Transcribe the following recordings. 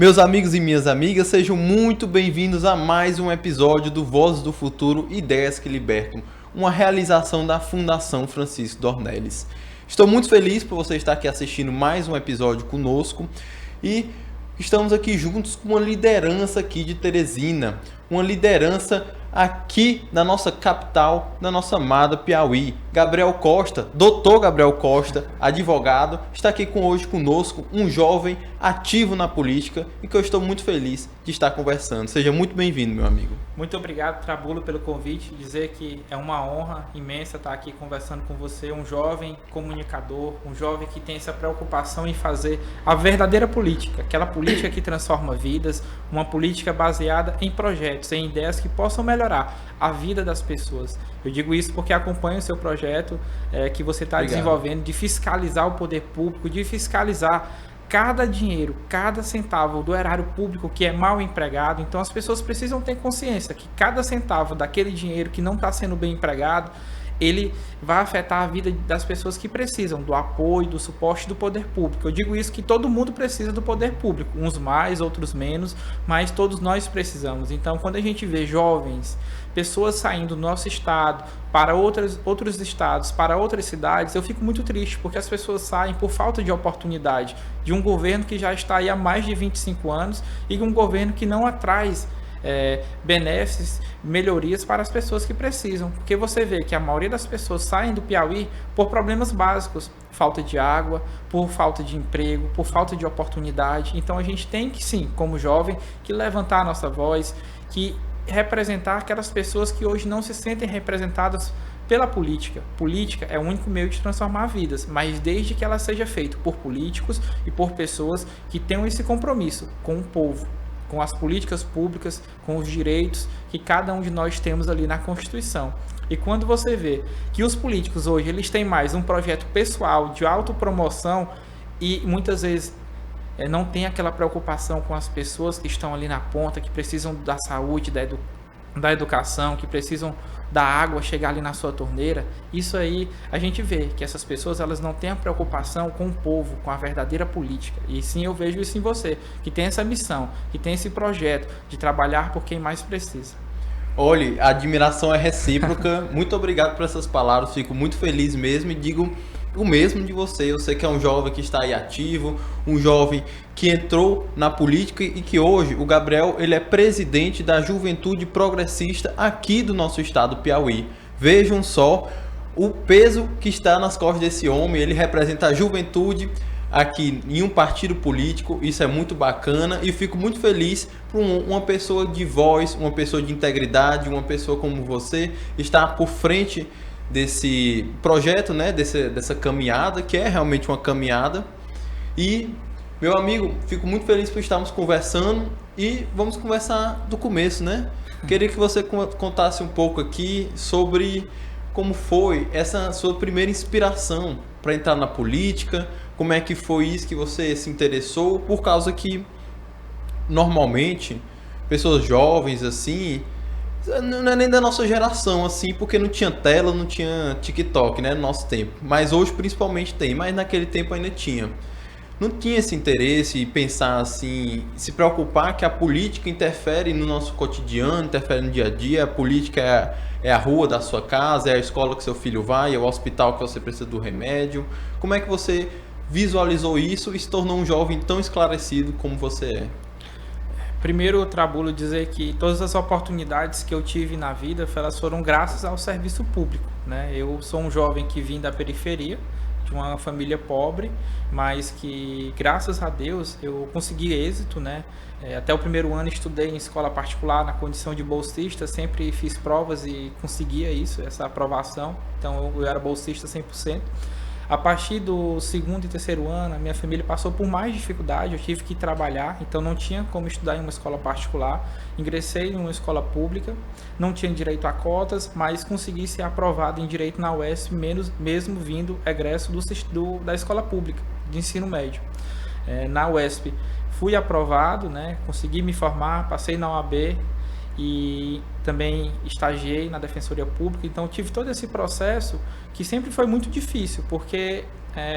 Meus amigos e minhas amigas, sejam muito bem-vindos a mais um episódio do Vozes do Futuro, Ideias que Libertam, uma realização da Fundação Francisco Dornelles. Estou muito feliz por você estar aqui assistindo mais um episódio conosco e estamos aqui juntos com uma liderança aqui de Teresina, uma liderança aqui na nossa capital, na nossa amada Piauí. Gabriel Costa, doutor Gabriel Costa, advogado, está aqui hoje conosco, um jovem ativo na política e que eu estou muito feliz de estar conversando. Seja muito bem-vindo, meu amigo. Muito obrigado, Trabulo, pelo convite. Dizer que é uma honra imensa estar aqui conversando com você, um jovem comunicador, um jovem que tem essa preocupação em fazer a verdadeira política, aquela política que transforma vidas, uma política baseada em projetos, em ideias que possam melhorar a vida das pessoas. Eu digo isso porque acompanho o seu projeto que você está desenvolvendo de fiscalizar o poder público, de fiscalizar cada dinheiro, cada centavo do erário público que é mal empregado. Então as pessoas precisam ter consciência que cada centavo daquele dinheiro que não está sendo bem empregado, ele vai afetar a vida das pessoas que precisam do apoio, do suporte do poder público. Eu digo isso que todo mundo precisa do poder público, uns mais, outros menos, mas todos nós precisamos. Então, quando a gente vê jovens, pessoas saindo do nosso estado para outros estados, para outras cidades, eu fico muito triste, porque as pessoas saem por falta de oportunidade de um governo que já está aí há mais de 25 anos e um governo que não traz benefícios, melhorias para as pessoas que precisam, porque você vê que a maioria das pessoas saem do Piauí por problemas básicos, falta de água, por falta de emprego, por falta de oportunidade. Então a gente tem que sim, como jovem, que levantar a nossa voz, que representar aquelas pessoas que hoje não se sentem representadas pela política. Política é o único meio de transformar vidas, mas desde que ela seja feita por políticos e por pessoas que tenham esse compromisso com o povo, com as políticas públicas, com os direitos que cada um de nós temos ali na Constituição. E quando você vê que os políticos hoje eles têm mais um projeto pessoal de autopromoção e muitas vezes não tem aquela preocupação com as pessoas que estão ali na ponta, que precisam da saúde, da educação, que precisam da água chegar ali na sua torneira, isso aí a gente vê que essas pessoas elas não têm a preocupação com o povo, com a verdadeira política. E sim, eu vejo isso em você, que tem essa missão, que tem esse projeto de trabalhar por quem mais precisa. Olha, a admiração é recíproca. Muito obrigado por essas palavras, fico muito feliz mesmo e digo o mesmo de você. Eu sei que é um jovem que está aí ativo, um jovem que entrou na política e que hoje o Gabriel ele é presidente da Juventude Progressista aqui do nosso estado Piauí. Vejam só o peso que está nas costas desse homem. Ele representa a juventude aqui em um partido político, isso é muito bacana e fico muito feliz por uma pessoa de voz, uma pessoa de integridade, uma pessoa como você estar por frente desse projeto, né, dessa caminhada, que é realmente uma caminhada. E, meu amigo, fico muito feliz por estarmos conversando e vamos conversar do começo, né? Queria que você contasse um pouco aqui sobre como foi essa sua primeira inspiração para entrar na política, como é que foi isso que você se interessou, por causa que, normalmente, pessoas jovens, assim, não é nem da nossa geração, assim, porque não tinha tela, não tinha TikTok, né, no nosso tempo. Mas hoje, principalmente, tem, mas naquele tempo ainda tinha. Não tinha esse interesse em pensar assim, se preocupar que a política interfere no nosso cotidiano, interfere no dia a dia. A política é a rua da sua casa, é a escola que seu filho vai, é o hospital que você precisa do remédio. Como é que você visualizou isso e se tornou um jovem tão esclarecido como você é? Primeiro, Trabulo, dizer que todas as oportunidades que eu tive na vida, elas foram graças ao serviço público, né? Eu sou um jovem que vim da periferia, de uma família pobre, mas que, graças a Deus, eu consegui êxito, né? Até o primeiro ano estudei em escola particular na condição de bolsista, sempre fiz provas e conseguia isso, essa aprovação, então eu era bolsista 100%. A partir do segundo e terceiro ano, a minha família passou por mais dificuldade, eu tive que trabalhar, então não tinha como estudar em uma escola particular. Ingressei em uma escola pública, não tinha direito a cotas, mas consegui ser aprovado em direito na UESP, mesmo vindo egresso da escola pública de ensino médio. Na UESP fui aprovado, né, consegui me formar, passei na OAB, e também estagiei na Defensoria Pública, então tive todo esse processo que sempre foi muito difícil, porque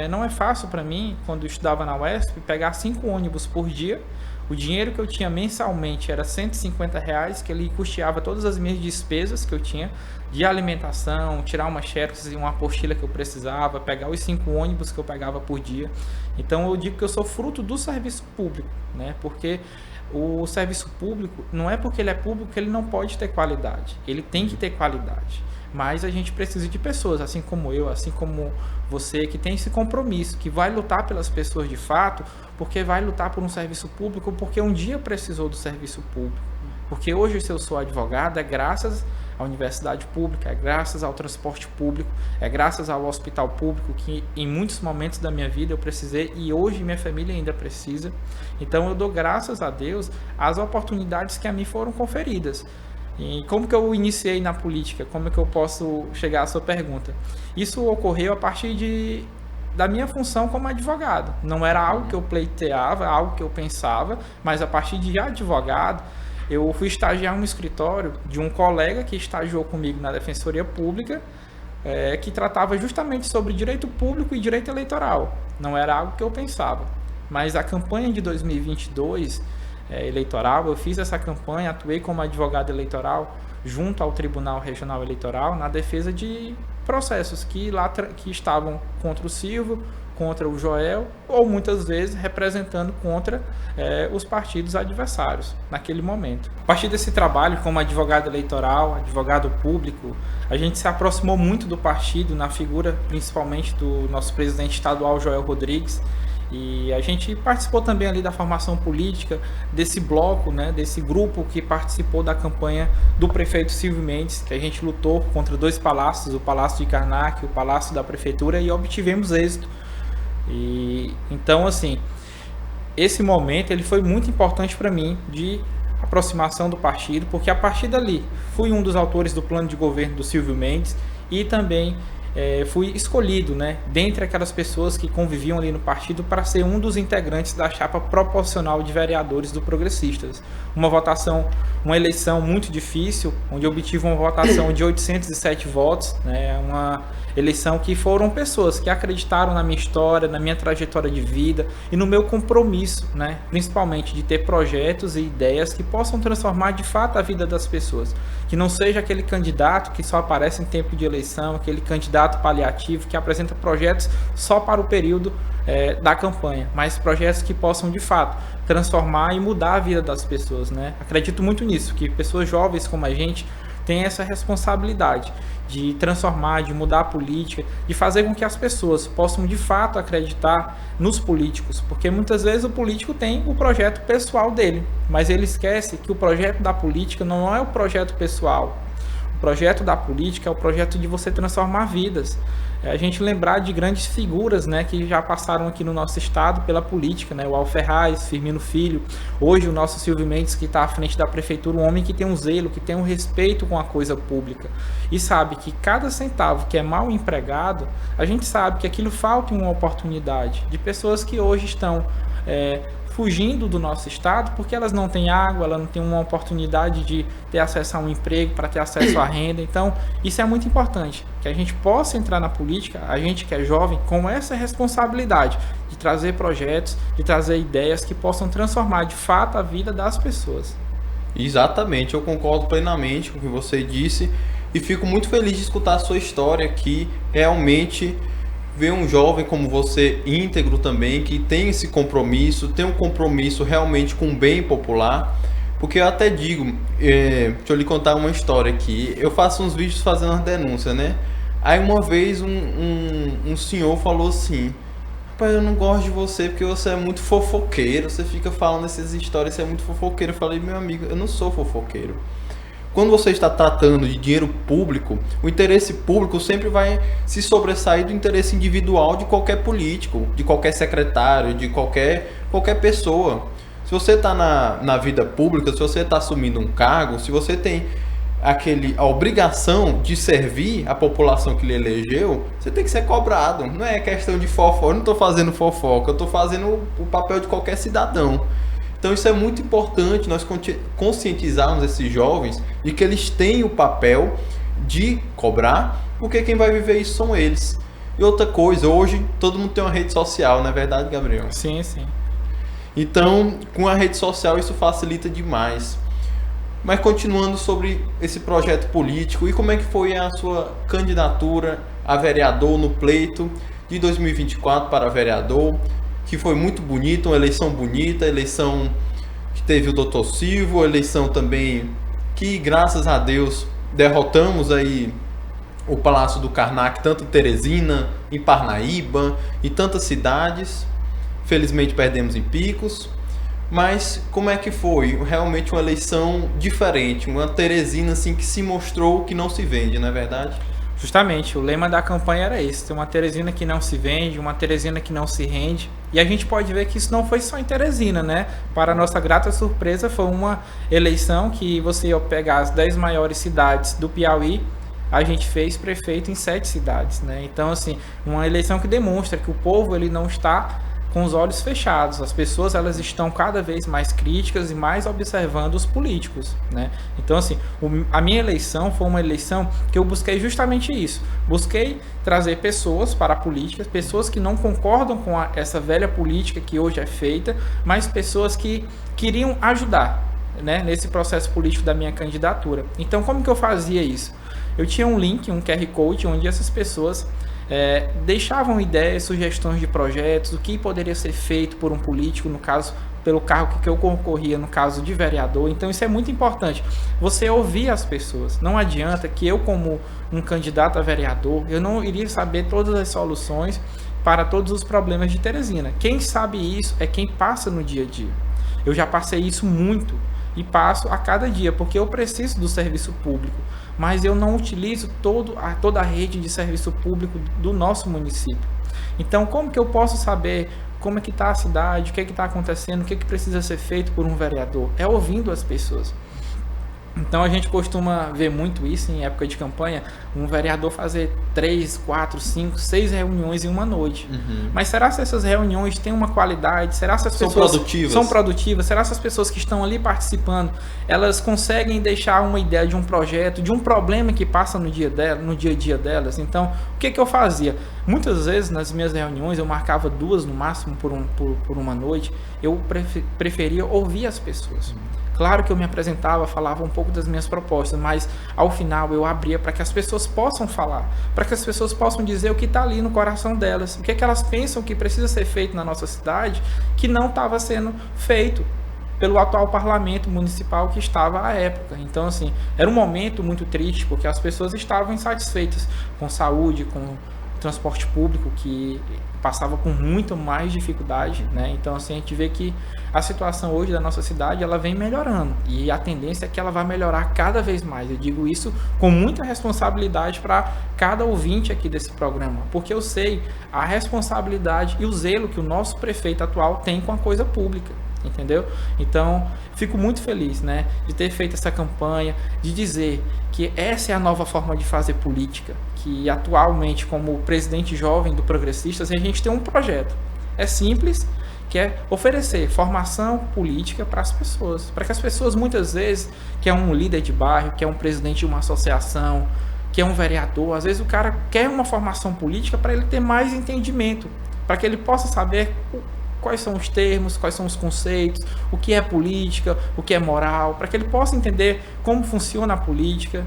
não é fácil para mim, quando eu estudava na UESP, pegar 5 ônibus por dia, O dinheiro que eu tinha mensalmente era R$ 150, que ele custeava todas as minhas despesas que eu tinha, de alimentação, tirar uma xerox e uma apostila que eu precisava, pegar os 5 ônibus que eu pegava por dia. Então eu digo que eu sou fruto do serviço público, né? Porque o serviço público, não é porque ele é público que ele não pode ter qualidade. Ele tem que ter qualidade. Mas a gente precisa de pessoas, assim como eu, assim como você, que tem esse compromisso, que vai lutar pelas pessoas de fato, porque vai lutar por um serviço público, porque um dia precisou do serviço público. Porque hoje, se eu sou advogado, é graças à universidade pública, é graças ao transporte público, é graças ao hospital público, que em muitos momentos da minha vida eu precisei e hoje minha família ainda precisa. Então eu dou graças a Deus às oportunidades que a mim foram conferidas. E como que eu iniciei na política? Como é que eu posso chegar à sua pergunta? Isso ocorreu a partir da minha função como advogado. Não era algo que eu pleiteava, algo que eu pensava, mas a partir de advogado, eu fui estagiar no escritório de um colega que estagiou comigo na Defensoria Pública, que tratava justamente sobre direito público e direito eleitoral. Não era algo que eu pensava. Mas a campanha de 2022... eleitoral, eu fiz essa campanha, atuei como advogado eleitoral junto ao Tribunal Regional Eleitoral na defesa de processos que estavam contra o Silvio, contra o Joel, ou muitas vezes representando contra os partidos adversários naquele momento. A partir desse trabalho como advogado eleitoral, advogado público, a gente se aproximou muito do partido, na figura principalmente do nosso presidente estadual, Joel Rodrigues. E a gente participou também ali da formação política desse bloco, né, desse grupo que participou da campanha do prefeito Silvio Mendes, que a gente lutou contra 2 palácios, o Palácio de Karnak e o Palácio da Prefeitura, e obtivemos êxito. E então, assim, esse momento ele foi muito importante para mim de aproximação do partido, porque a partir dali fui um dos autores do plano de governo do Silvio Mendes e também fui escolhido, né, dentre aquelas pessoas que conviviam ali no partido para ser um dos integrantes da chapa proporcional de vereadores do Progressistas. Uma eleição muito difícil, onde eu obtive uma votação de 807 votos, né, uma eleição que foram pessoas que acreditaram na minha história, na minha trajetória de vida e no meu compromisso, né, principalmente de ter projetos e ideias que possam transformar de fato a vida das pessoas. Que não seja aquele candidato que só aparece em tempo de eleição, aquele candidato paliativo que apresenta projetos só para o período da campanha, mas projetos que possam de fato transformar e mudar a vida das pessoas, né? Acredito muito nisso, que pessoas jovens como a gente têm essa responsabilidade de transformar, de mudar a política, de fazer com que as pessoas possam de fato acreditar nos políticos, porque muitas vezes o político tem o projeto pessoal dele, mas ele esquece que o projeto da política não é o projeto pessoal. O projeto da política é o projeto de você transformar vidas. A gente lembrar de grandes figuras, né, que já passaram aqui no nosso estado pela política, né, o Al Ferraz, Firmino Filho, hoje o nosso Silvio Mendes, que está à frente da prefeitura, um homem que tem um zelo, que tem um respeito com a coisa pública e sabe que cada centavo que é mal empregado, a gente sabe que aquilo falta uma oportunidade de pessoas que hoje estão fugindo do nosso estado porque elas não têm água, elas não têm uma oportunidade de ter acesso a um emprego, para ter acesso à renda. Então, isso é muito importante, que a gente possa entrar na política, a gente que é jovem, com essa responsabilidade de trazer projetos, de trazer ideias que possam transformar de fato a vida das pessoas. Exatamente, eu concordo plenamente com o que você disse e fico muito feliz de escutar a sua história aqui. Realmente ver um jovem como você, íntegro também, que tem esse compromisso, tem um compromisso realmente com o bem popular, porque eu até digo, deixa eu lhe contar uma história aqui, eu faço uns vídeos fazendo as denúncias, né? Aí uma vez um senhor falou assim: rapaz, eu não gosto de você porque você é muito fofoqueiro, você fica falando essas histórias, você é muito fofoqueiro. Eu falei: meu amigo, eu não sou fofoqueiro. Quando você está tratando de dinheiro público, o interesse público sempre vai se sobressair do interesse individual de qualquer político, de qualquer secretário, de qualquer pessoa. Se você está na vida pública, se você está assumindo um cargo, se você tem a obrigação de servir a população que lhe elegeu, você tem que ser cobrado. Não é questão de fofoca, eu não estou fazendo fofoca, eu estou fazendo o papel de qualquer cidadão. Então isso é muito importante, nós conscientizarmos esses jovens de que eles têm o papel de cobrar, porque quem vai viver isso são eles. E outra coisa, hoje todo mundo tem uma rede social, não é verdade, Gabriel? Sim, sim. Então, com a rede social isso facilita demais. Mas continuando sobre esse projeto político, e como é que foi a sua candidatura a vereador no pleito de 2024 para vereador, que foi muito bonito, uma eleição bonita, eleição que teve o Dr. Silvio, eleição também que, graças a Deus, derrotamos aí o Palácio do Karnak, tanto em Teresina, em Parnaíba, em tantas cidades. Felizmente perdemos em Picos. Mas como é que foi? Realmente uma eleição diferente, uma Teresina assim que se mostrou que não se vende, não é verdade? Justamente, o lema da campanha era esse, uma Teresina que não se vende, uma Teresina que não se rende. E a gente pode ver que isso não foi só em Teresina, né? Para a nossa grata surpresa, foi uma eleição que você ia pegar as 10 maiores cidades do Piauí, a gente fez prefeito em 7 cidades, né? Então, assim, uma eleição que demonstra que o povo ele não está com os olhos fechados. As pessoas elas estão cada vez mais críticas e mais observando os políticos, né? Então, assim, a minha eleição foi uma eleição que eu busquei justamente isso. Busquei trazer pessoas para a política, pessoas que não concordam com essa velha política que hoje é feita, mas pessoas que queriam ajudar, né, nesse processo político da minha candidatura. Então, como que eu fazia isso? Eu tinha um link, um QR Code, onde essas pessoas deixavam ideias, sugestões de projetos, o que poderia ser feito por um político, no caso, pelo cargo que eu concorria, no caso de vereador. Então isso é muito importante, você ouvir as pessoas. Não adianta que eu, como um candidato a vereador, eu não iria saber todas as soluções para todos os problemas de Teresina. Quem sabe isso é quem passa no dia a dia. Eu já passei isso muito e passo a cada dia, porque eu preciso do serviço público, mas eu não utilizo toda a rede de serviço público do nosso município. Então, como que eu posso saber como é que está a cidade, o que é que está acontecendo, o que é que precisa ser feito por um vereador? É ouvindo as pessoas. Então a gente costuma ver muito isso em época de campanha, um vereador fazer 3, 4, 5, 6 reuniões em uma noite. Mas será que essas reuniões têm uma qualidade? Será que as pessoas são produtivas? Será que as pessoas que estão ali participando, elas conseguem deixar uma ideia de um projeto, de um problema que passa no dia a dia delas? Então, o que eu fazia? Muitas vezes nas minhas reuniões, eu marcava 2 no máximo por uma noite, eu preferia ouvir as pessoas. Claro que eu me apresentava, falava um pouco das minhas propostas, mas ao final eu abria para que as pessoas possam falar, para que as pessoas possam dizer o que está ali no coração delas, o que é que elas pensam que precisa ser feito na nossa cidade, que não estava sendo feito pelo atual parlamento municipal que estava à época. Então, assim, era um momento muito triste, porque as pessoas estavam insatisfeitas com saúde, com transporte público, que passava por muito mais dificuldade, né? Então, assim, a gente vê que a situação hoje da nossa cidade, ela vem melhorando, e a tendência é que ela vai melhorar cada vez mais. Eu digo isso com muita responsabilidade para cada ouvinte aqui desse programa, porque eu sei a responsabilidade e o zelo que o nosso prefeito atual tem com a coisa pública, entendeu? Então, fico muito feliz, né, de ter feito essa campanha, de dizer que essa é a nova forma de fazer política, que atualmente, como presidente jovem do Progressistas, a gente tem um projeto. É simples, que é oferecer formação política para as pessoas, para que as pessoas muitas vezes, que é um líder de bairro, que é um presidente de uma associação, que é um vereador, às vezes o cara quer uma formação política para ele ter mais entendimento, para que ele possa saber quais são os termos, quais são os conceitos, o que é política, o que é moral, para que ele possa entender como funciona a política,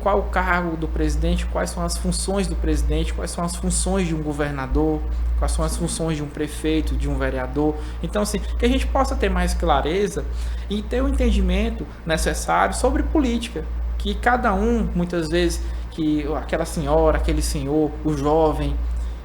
qual o cargo do presidente, quais são as funções do presidente, quais são as funções de um governador, quais são as funções de um prefeito, de um vereador. Então, assim, que a gente possa ter mais clareza e ter o entendimento necessário sobre política, que cada um, muitas vezes, que aquela senhora, aquele senhor, o jovem,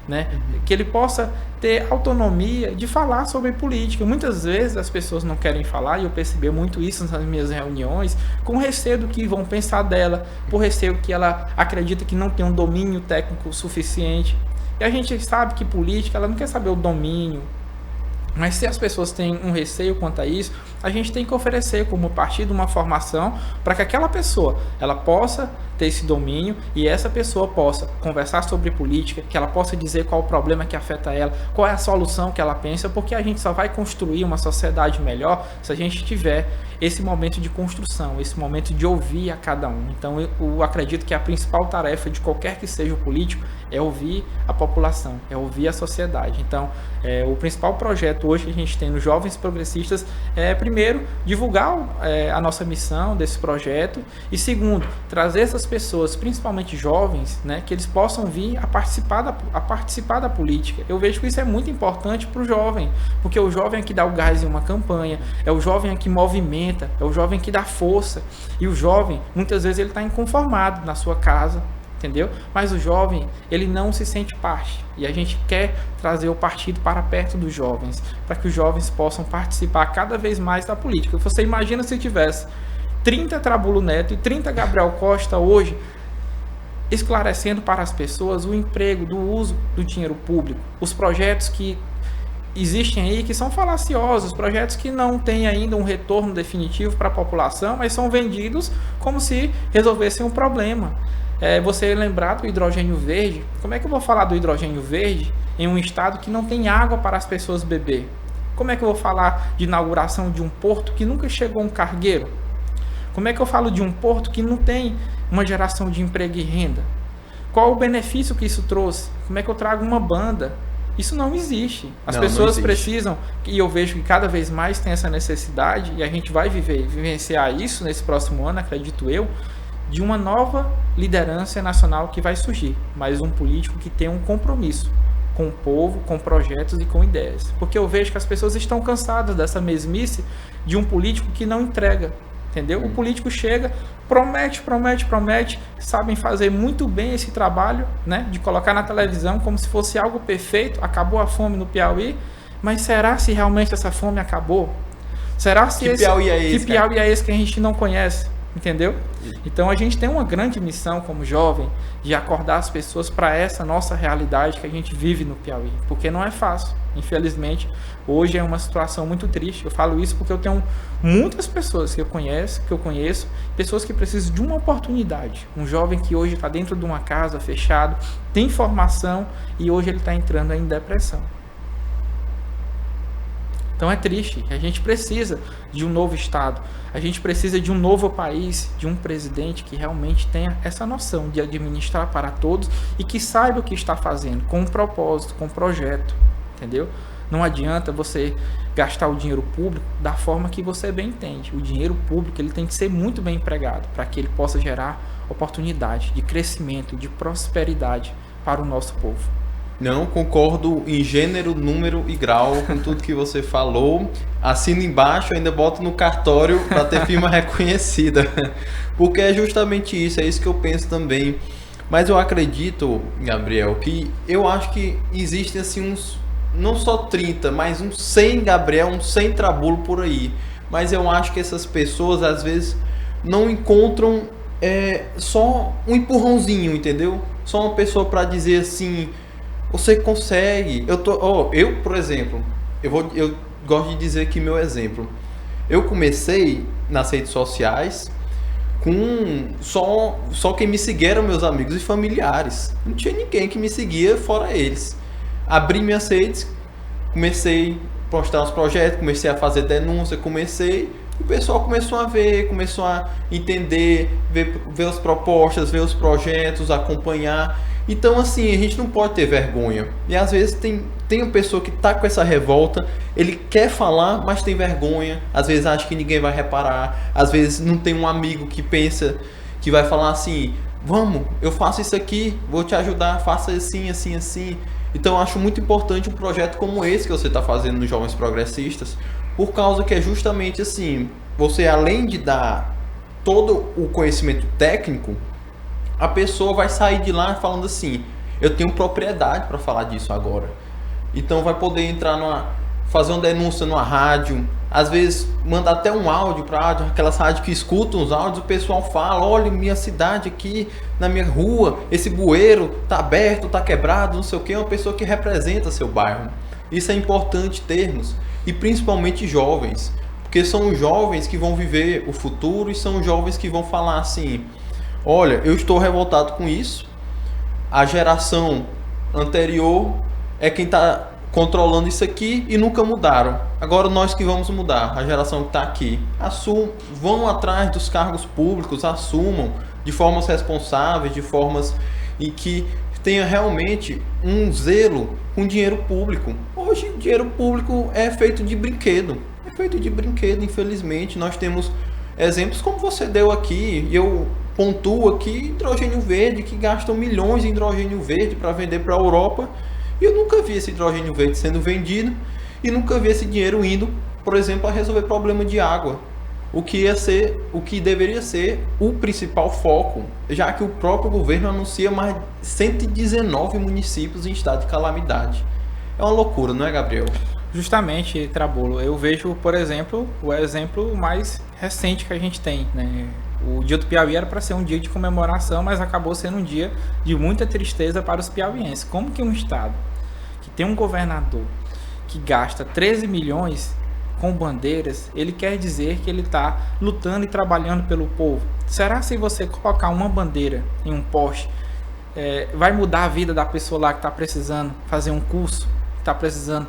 né, que ele possa ter autonomia de falar sobre política. Muitas vezes as pessoas não querem falar, e eu percebi muito isso nas minhas reuniões, com receio do que vão pensar dela, por receio que ela acredita que não tem um domínio técnico suficiente. E a gente sabe que política, ela não quer saber o domínio, mas se as pessoas têm um receio quanto a isso, a gente tem que oferecer como partido uma formação para que aquela pessoa ela possa ter esse domínio e essa pessoa possa conversar sobre política, que ela possa dizer qual o problema que afeta ela, qual é a solução que ela pensa, porque a gente só vai construir uma sociedade melhor se a gente tiver esse momento de construção, esse momento de ouvir a cada um. Então eu acredito que a principal tarefa de qualquer que seja o político é ouvir a população, é ouvir a sociedade. Então o principal projeto hoje que a gente tem nos Jovens Progressistas é, primeiro, divulgar a nossa missão desse projeto e, segundo, trazer essas pessoas, principalmente jovens, né, que eles possam vir a participar da política. Eu vejo que isso é muito importante para o jovem, porque o jovem é que dá o gás em uma campanha, é o jovem é que movimenta, é o jovem que dá força. E o jovem, muitas vezes, ele está inconformado na sua casa, entendeu? Mas o jovem, ele não se sente parte. E a gente quer trazer o partido para perto dos jovens, para que os jovens possam participar cada vez mais da política. Você imagina se tivesse 30 Trabulo Neto e 30 Gabriel Costa hoje, esclarecendo para as pessoas o emprego, do uso do dinheiro público, os projetos que existem aí que são falaciosos, projetos que não têm ainda um retorno definitivo para a população, mas são vendidos como se resolvessem um problema. Você lembrar do hidrogênio verde, como é que eu vou falar do hidrogênio verde em um estado que não tem água para as pessoas beber? Como é que eu vou falar de inauguração de um porto que nunca chegou um cargueiro? Como é que eu falo de um porto que não tem uma geração de emprego e renda? Qual o benefício que isso trouxe? Como é que eu trago uma banda? Isso não existe. As pessoas precisam, e eu vejo que cada vez mais tem essa necessidade, e a gente vai vivenciar isso nesse próximo ano, acredito eu, de uma nova liderança nacional que vai surgir, mas um político que tem um compromisso com o povo, com projetos e com ideias. Porque eu vejo que as pessoas estão cansadas dessa mesmice de um político que não entrega, entendeu? O político chega, promete, sabem fazer muito bem esse trabalho, né, de colocar na televisão como se fosse algo perfeito, acabou a fome no Piauí, mas será se realmente essa fome acabou? Será se que Piauí é esse que a gente não conhece? Entendeu? Então a gente tem uma grande missão como jovem de acordar as pessoas para essa nossa realidade que a gente vive no Piauí, porque não é fácil. Infelizmente, hoje é uma situação muito triste. Eu falo isso porque eu tenho muitas pessoas que eu conheço, pessoas que precisam de uma oportunidade. Um jovem que hoje está dentro de uma casa fechado, tem formação e hoje ele está entrando em depressão. Então é triste, a gente precisa de um novo Estado, a gente precisa de um novo país, de um presidente que realmente tenha essa noção de administrar para todos e que saiba o que está fazendo, com um propósito, com um projeto, entendeu? Não adianta você gastar o dinheiro público da forma que você bem entende. O dinheiro público ele tem que ser muito bem empregado para que ele possa gerar oportunidade de crescimento, de prosperidade para o nosso povo. Não, concordo em gênero, número e grau com tudo que você falou. Assino embaixo, ainda boto no cartório para ter firma reconhecida. Porque é justamente isso, é isso que eu penso também. Mas eu acredito, Gabriel, que eu acho que existem assim uns, não só 30, mas uns 100 Gabriel, uns 100 Trabulo por aí. Mas eu acho que essas pessoas às vezes não encontram só um empurrãozinho, entendeu? Só uma pessoa para dizer assim... Você consegue. Eu, por exemplo, eu gosto de dizer aqui meu exemplo. Eu comecei nas redes sociais com só quem me seguia eram meus amigos e familiares. Não tinha ninguém que me seguia fora eles. Abri minhas redes, comecei a postar uns projetos, comecei a fazer denúncia, o pessoal começou a ver, começou a entender, ver as propostas, ver os projetos, acompanhar. Então, assim, a gente não pode ter vergonha. E às vezes tem uma pessoa que tá com essa revolta, ele quer falar, mas tem vergonha. Às vezes acha que ninguém vai reparar. Às vezes não tem um amigo que pensa, que vai falar assim, vamos, eu faço isso aqui, vou te ajudar, faça assim, assim, assim. Então, eu acho muito importante um projeto como esse que você está fazendo nos Jovens Progressistas, por causa que é justamente assim, você além de dar todo o conhecimento técnico, a pessoa vai sair de lá falando assim, eu tenho propriedade para falar disso agora. Então vai poder fazer uma denúncia numa rádio, às vezes mandar até um áudio para aquelas rádios que escutam os áudios, o pessoal fala, olha, minha cidade aqui, na minha rua, esse bueiro tá aberto, tá quebrado, não sei o que, é uma pessoa que representa seu bairro. Isso é importante termos, e principalmente jovens, porque são os jovens que vão viver o futuro e são os jovens que vão falar assim, olha, eu estou revoltado com isso, a geração anterior é quem está controlando isso aqui e nunca mudaram. Agora nós que vamos mudar, a geração que está aqui. Vão atrás dos cargos públicos, assumam de formas responsáveis, de formas em que tenha realmente um zelo com dinheiro público. Hoje o dinheiro público é feito de brinquedo. É feito de brinquedo, infelizmente. Nós temos exemplos como você deu aqui, e eu pontuo aqui hidrogênio verde, que gastam milhões em hidrogênio verde para vender para a Europa. E eu nunca vi esse hidrogênio verde sendo vendido e nunca vi esse dinheiro indo, por exemplo, a resolver problema de água. O que deveria ser o principal foco, já que o próprio governo anuncia mais 119 municípios em estado de calamidade. É uma loucura, não é, Gabriel? Justamente, Trabolo, eu vejo, por exemplo, o exemplo mais recente que a gente tem, né? O Dia do Piauí era para ser um dia de comemoração, mas acabou sendo um dia de muita tristeza para os piauienses. Como que um estado que tem um governador que gasta 13 milhões com bandeiras, ele quer dizer que ele está lutando e trabalhando pelo povo? Será que se você colocar uma bandeira em um poste, vai mudar a vida da pessoa lá que está precisando fazer um curso, que está precisando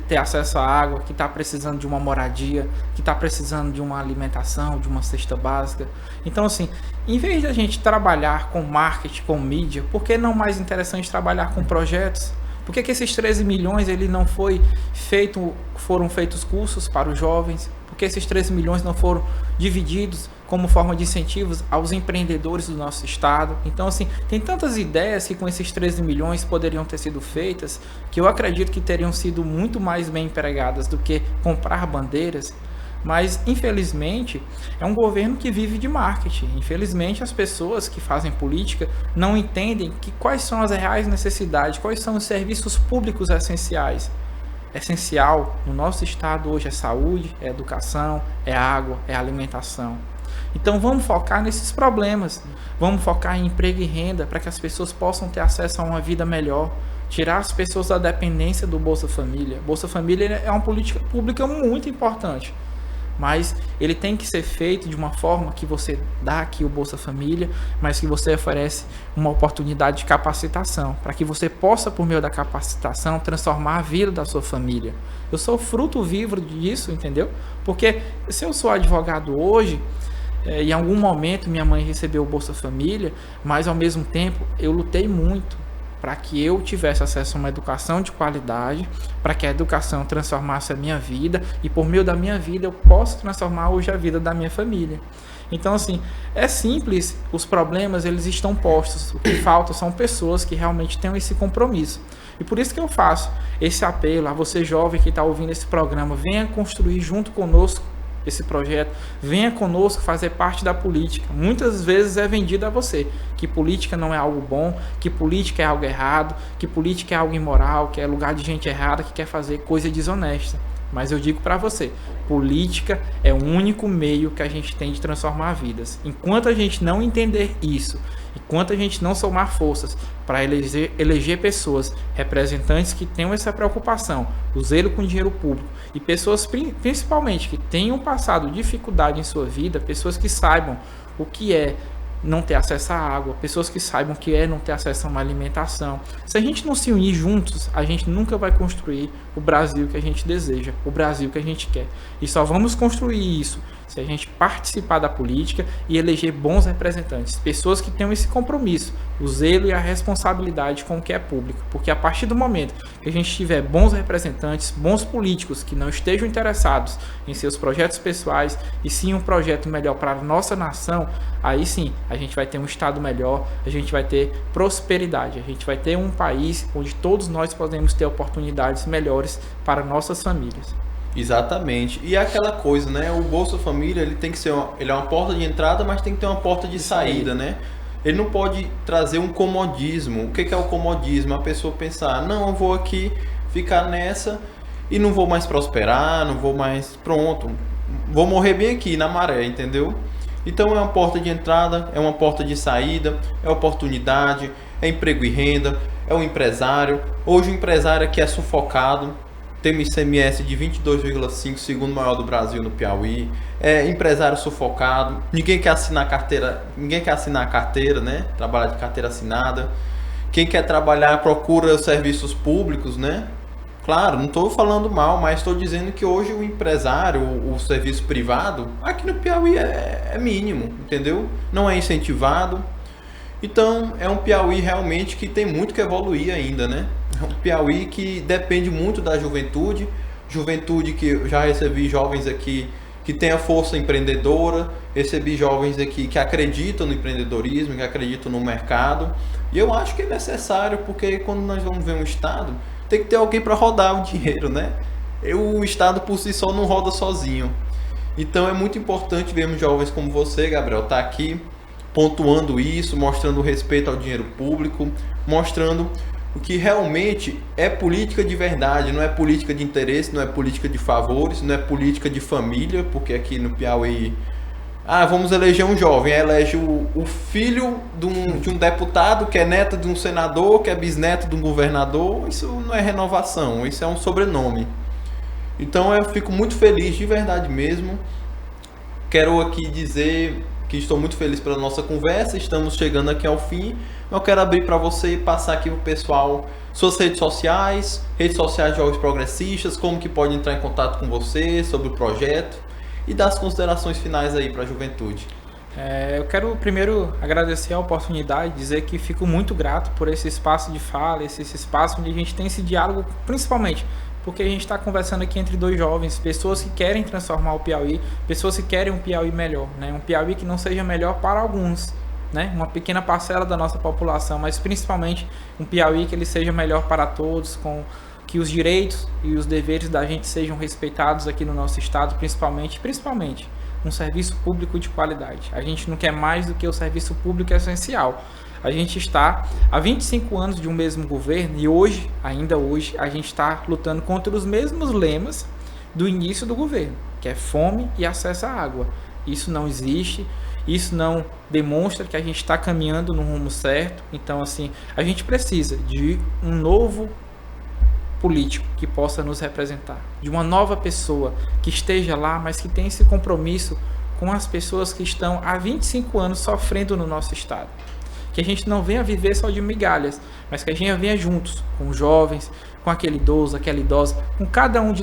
ter acesso à água, que está precisando de uma moradia, que está precisando de uma alimentação, de uma cesta básica? Então, assim, em vez de a gente trabalhar com marketing, com mídia, por que não mais interessante trabalhar com projetos? Por que esses 13 milhões ele não foram feitos cursos para os jovens? Por que esses 13 milhões não foram divididos como forma de incentivos aos empreendedores do nosso estado? Então, assim, tem tantas ideias que com esses 13 milhões poderiam ter sido feitas, que eu acredito que teriam sido muito mais bem empregadas do que comprar bandeiras. Mas, infelizmente, é um governo que vive de marketing. Infelizmente, as pessoas que fazem política não entendem quais são as reais necessidades, quais são os serviços públicos essenciais. Essencial no nosso estado hoje é saúde, é educação, é água, é alimentação. Então vamos focar nesses problemas, vamos focar em emprego e renda para que as pessoas possam ter acesso a uma vida melhor, tirar as pessoas da dependência do Bolsa Família. Bolsa Família é uma política pública muito importante, mas ele tem que ser feito de uma forma que você dá aqui o Bolsa Família, mas que você oferece uma oportunidade de capacitação, para que você possa, por meio da capacitação, transformar a vida da sua família. Eu sou fruto vivo disso, entendeu? Porque se eu sou advogado hoje, em algum momento minha mãe recebeu o Bolsa Família, mas ao mesmo tempo eu lutei muito para que eu tivesse acesso a uma educação de qualidade, para que a educação transformasse a minha vida e por meio da minha vida eu possa transformar hoje a vida da minha família. Então, assim, é simples, os problemas eles estão postos, o que falta são pessoas que realmente tenham esse compromisso. E por isso que eu faço esse apelo a você jovem que está ouvindo esse programa, venha construir junto conosco esse projeto, venha conosco fazer parte da política. Muitas vezes é vendido a você que política não é algo bom, que política é algo errado, que política é algo imoral, que é lugar de gente errada que quer fazer coisa desonesta. Mas eu digo para você, política é o único meio que a gente tem de transformar vidas. Enquanto a gente não entender isso, enquanto a gente não somar forças para eleger pessoas, representantes que tenham essa preocupação, o zelo com o dinheiro público, e pessoas principalmente que tenham passado dificuldade em sua vida, pessoas que saibam o que é não ter acesso à água, pessoas que saibam o que é não ter acesso a uma alimentação. Se a gente não se unir juntos, a gente nunca vai construir o Brasil que a gente deseja, o Brasil que a gente quer. E só vamos construir isso se a gente participar da política e eleger bons representantes, pessoas que tenham esse compromisso, o zelo e a responsabilidade com o que é público. Porque a partir do momento que a gente tiver bons representantes, bons políticos que não estejam interessados em seus projetos pessoais e sim um projeto melhor para a nossa nação, aí sim a gente vai ter um estado melhor, a gente vai ter prosperidade, a gente vai ter um país onde todos nós podemos ter oportunidades melhores para nossas famílias. Exatamente. E é aquela coisa, né? O Bolsa Família, ele tem que ser ele é uma porta de entrada, mas tem que ter uma porta de saída, né? Ele não pode trazer um comodismo. O que é o comodismo? A pessoa pensar, não, eu vou aqui ficar nessa e não vou mais prosperar, não vou mais... Pronto. Vou morrer bem aqui, na maré, entendeu? Então é uma porta de entrada, é uma porta de saída, é oportunidade, é emprego e renda, é o empresário. Hoje o empresário aqui é sufocado. tem um ICMS de 22,5, segundo maior do Brasil no Piauí, empresário sufocado, ninguém quer assinar carteira, né? Trabalhar de carteira assinada. Quem quer trabalhar procura serviços públicos, né? Claro, não estou falando mal, mas estou dizendo que hoje o empresário, o serviço privado, aqui no Piauí é mínimo, entendeu? Não é incentivado. Então, é um Piauí realmente que tem muito que evoluir ainda, né? É um Piauí que depende muito da juventude que eu já recebi jovens aqui que têm a força empreendedora, recebi jovens aqui que acreditam no empreendedorismo, que acreditam no mercado. E eu acho que é necessário, porque quando nós vamos ver um estado, tem que ter alguém para rodar o dinheiro, né? O estado por si só não roda sozinho. Então é muito importante vermos jovens como você, Gabriel, estar aqui pontuando isso, mostrando respeito ao dinheiro público, mostrando o que realmente é política de verdade, não é política de interesse, não é política de favores, não é política de família, porque aqui no Piauí, vamos eleger um jovem, elege o filho de um deputado, que é neto de um senador, que é bisneto de um governador. Isso não é renovação, isso é um sobrenome. Então eu fico muito feliz, de verdade mesmo. Quero aqui dizer que estou muito feliz pela nossa conversa, estamos chegando aqui ao fim. Eu quero abrir para você e passar aqui para o pessoal suas redes sociais de Jovens Progressistas, como que pode entrar em contato com você sobre o projeto e dar as considerações finais aí para a juventude. Eu quero primeiro agradecer a oportunidade, dizer que fico muito grato por esse espaço de fala, esse espaço onde a gente tem esse diálogo, principalmente porque a gente está conversando aqui entre dois jovens, pessoas que querem transformar o Piauí, pessoas que querem um Piauí melhor, né? Um Piauí que não seja melhor para alguns, né? Uma pequena parcela da nossa população, mas principalmente um Piauí que ele seja melhor para todos, com que os direitos e os deveres da gente sejam respeitados aqui no nosso estado, principalmente um serviço público de qualidade. A gente não quer mais do que o serviço público essencial. A gente está há 25 anos de um mesmo governo e hoje, ainda hoje, a gente está lutando contra os mesmos lemas do início do governo, que é fome e acesso à água. Isso não existe, isso não demonstra que a gente está caminhando no rumo certo. Então, assim, a gente precisa de um novo político que possa nos representar, de uma nova pessoa que esteja lá, mas que tenha esse compromisso com as pessoas que estão há 25 anos sofrendo no nosso estado. Que a gente não venha viver só de migalhas, mas que a gente venha juntos, com os jovens, com aquele idoso, aquela idosa, com cada um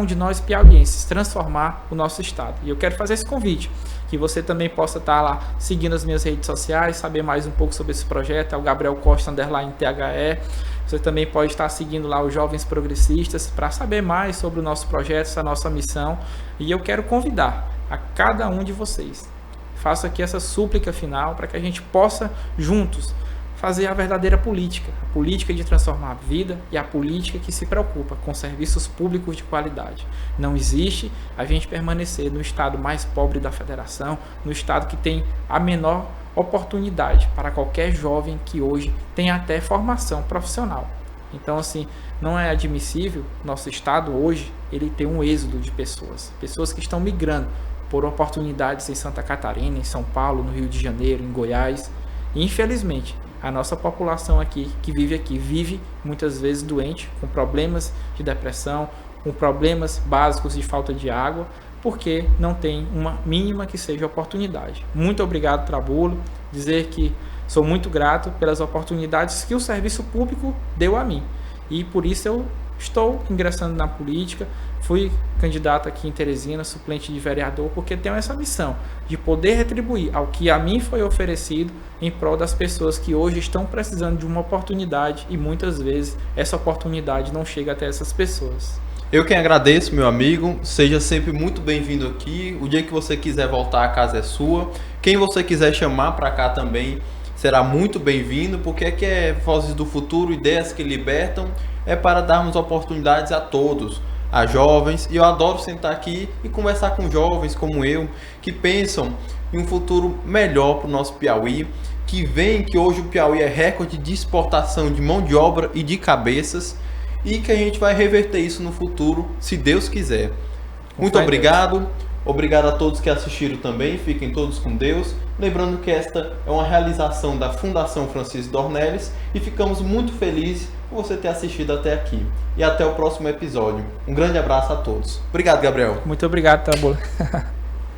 de nós piauienses, transformar o nosso estado. E eu quero fazer esse convite, que você também possa estar lá seguindo as minhas redes sociais, saber mais um pouco sobre esse projeto, é o Gabriel Costa _THE. Você também pode estar seguindo lá os Jovens Progressistas para saber mais sobre o nosso projeto, essa nossa missão. E eu quero convidar a cada um de vocês. Faço aqui essa súplica final para que a gente possa juntos fazer a verdadeira política, a política de transformar a vida e a política que se preocupa com serviços públicos de qualidade. Não existe a gente permanecer no estado mais pobre da federação, no estado que tem a menor oportunidade para qualquer jovem que hoje tem até formação profissional. Então, assim, não é admissível nosso estado hoje ele ter um êxodo de pessoas que estão migrando por oportunidades em Santa Catarina, em São Paulo, no Rio de Janeiro, em Goiás. E, infelizmente, a nossa população aqui, que vive muitas vezes doente, com problemas de depressão, com problemas básicos de falta de água, porque não tem uma mínima que seja oportunidade. Muito obrigado, Trabulo. Dizer que sou muito grato pelas oportunidades que o serviço público deu a mim. E por isso eu estou ingressando na política. Fui candidato aqui em Teresina, suplente de vereador, porque tenho essa missão de poder retribuir ao que a mim foi oferecido em prol das pessoas que hoje estão precisando de uma oportunidade e muitas vezes essa oportunidade não chega até essas pessoas. Eu quem agradeço, meu amigo. Seja sempre muito bem-vindo aqui. O dia que você quiser voltar, a casa é sua. Quem você quiser chamar para cá também será muito bem-vindo, porque aqui é Vozes do Futuro, ideias que libertam, é para darmos oportunidades a todos, a jovens, e eu adoro sentar aqui e conversar com jovens como eu, que pensam em um futuro melhor para o nosso Piauí, que veem que hoje o Piauí é recorde de exportação de mão de obra e de cabeças, e que a gente vai reverter isso no futuro, se Deus quiser. Muito obrigado, Obrigado a todos que assistiram também, fiquem todos com Deus. Lembrando que esta é uma realização da Fundação Francisco Dornelles e ficamos muito felizes por você ter assistido até aqui. E até o próximo episódio. Um grande abraço a todos. Obrigado, Gabriel. Muito obrigado, Tabula.